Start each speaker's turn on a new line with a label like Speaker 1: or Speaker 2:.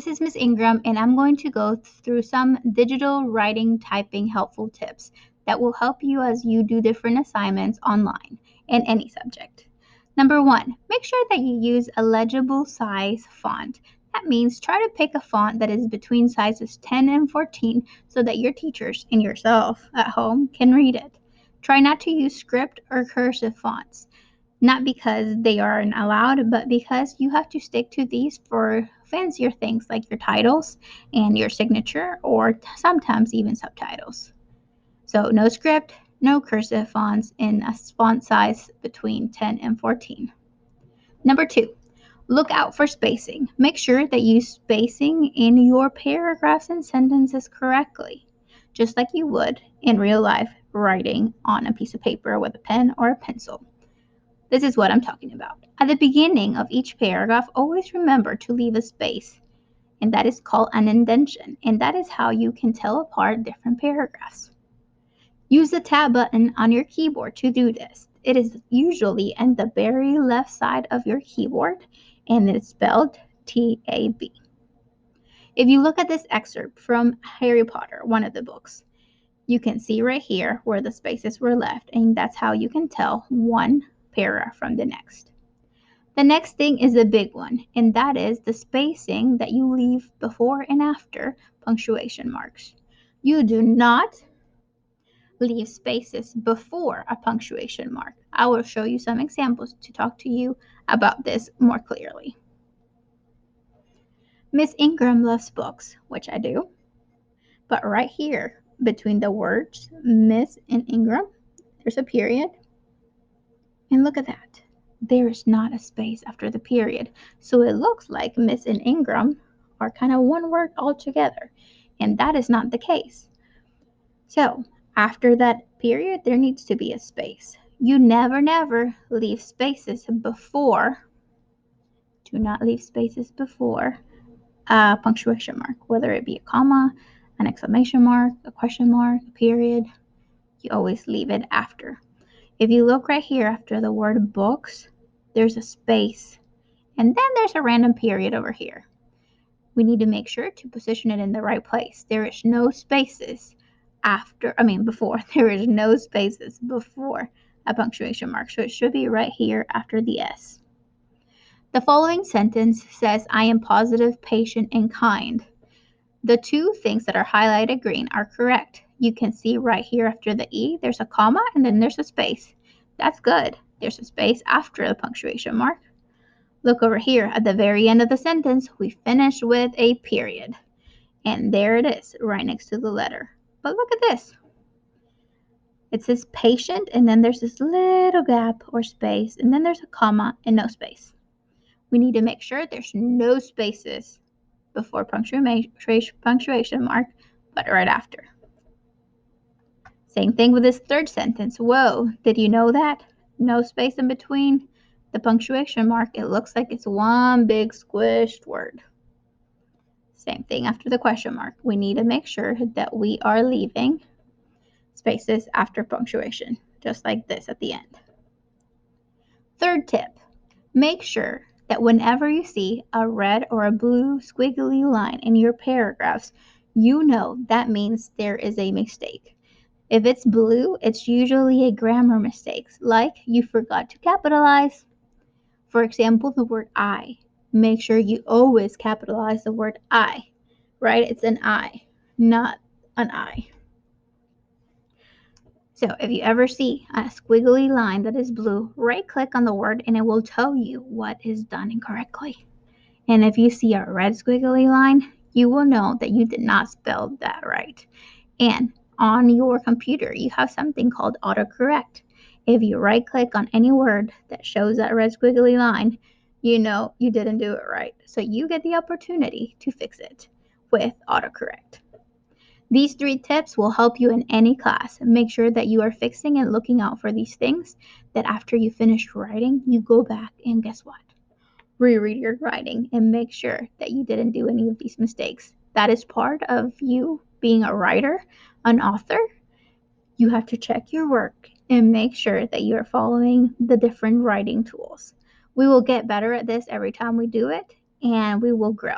Speaker 1: This is Miss Ingram, and I'm going to go through some digital writing typing helpful tips that will help you as you do different assignments online in any subject. Number one, make sure that you use a legible size font. That means try to pick a font that is between sizes 10 and 14 so that your teachers and yourself at home can read it. Try not to use script or cursive fonts. Not because they aren't allowed, but because you have to stick to these for fancier things like your titles and your signature, or sometimes even subtitles. So, no script, no cursive fonts, in a font size between 10 and 14. Number two, look out for spacing. Make sure that you spacing in your paragraphs and sentences correctly, just like you would in real life writing on a piece of paper with a pen or a pencil. This is what I'm talking about. At the beginning of each paragraph, always remember to leave a space, and that is called an indentation, and that is how you can tell apart different paragraphs. Use the tab button on your keyboard to do this. It is usually in the very left side of your keyboard, and it's spelled T-A-B. If you look at this excerpt from Harry Potter, one of the books, you can see right here where the spaces were left, and that's how you can tell one paragraph from the next. The next thing is a big one, and that is the spacing that you leave before and after punctuation marks. You do not leave spaces before a punctuation mark. I will show you some examples to talk to you about this more clearly. Miss Ingram loves books, which I do, but right here between the words Miss and Ingram, there's a period, and look at that. There is not a space after the period. So it looks like Miss and Ingram are kind of one word altogether. And that is not the case. So after that period, there needs to be a space. You never leave spaces before, do not leave spaces before a punctuation mark, whether it be a comma, an exclamation mark, a question mark, a period. You always leave it after. If you look right here after the word books, there's a space, and then there's a random period over here. We need to make sure to position it in the right place. There is no spaces before. There is no spaces before a punctuation mark, so it should be right here after the S. The following sentence says, I am positive, patient, and kind. The two things that are highlighted green are correct. You can see right here after the E, there's a comma, and then there's a space. That's good. There's a space after the punctuation mark. Look over here at the very end of the sentence, we finish with a period. And there it is, right next to the letter. But look at this. It says patient, and then there's this little gap or space, and then there's a comma and no space. We need to make sure there's no spaces before punctuation mark, but right after. Same thing with this third sentence. Whoa, did you know that? No space in between the punctuation mark. It looks like it's one big squished word. Same thing after the question mark. We need to make sure that we are leaving spaces after punctuation, just like this at the end. Third tip, make sure that whenever you see a red or a blue squiggly line in your paragraphs, you know that means there is a mistake. If it's blue, it's usually a grammar mistake, like you forgot to capitalize. For example, the word I. Make sure you always capitalize the word I, right? It's an I, not an I. So if you ever see a squiggly line that is blue, right-click on the word and it will tell you what is done incorrectly. And if you see a red squiggly line, you will know that you did not spell that right. And on your computer, you have something called autocorrect. If you right-click on any word that shows that red squiggly line, you know you didn't do it right. So you get the opportunity to fix it with autocorrect. These 3 tips will help you in any class. Make sure that you are fixing and looking out for these things, that after you finish writing, you go back and guess what? Reread your writing and make sure that you didn't do any of these mistakes. That is part of you being a writer, an author. You have to check your work and make sure that you're following the different writing tools. We will get better at this every time we do it, and we will grow.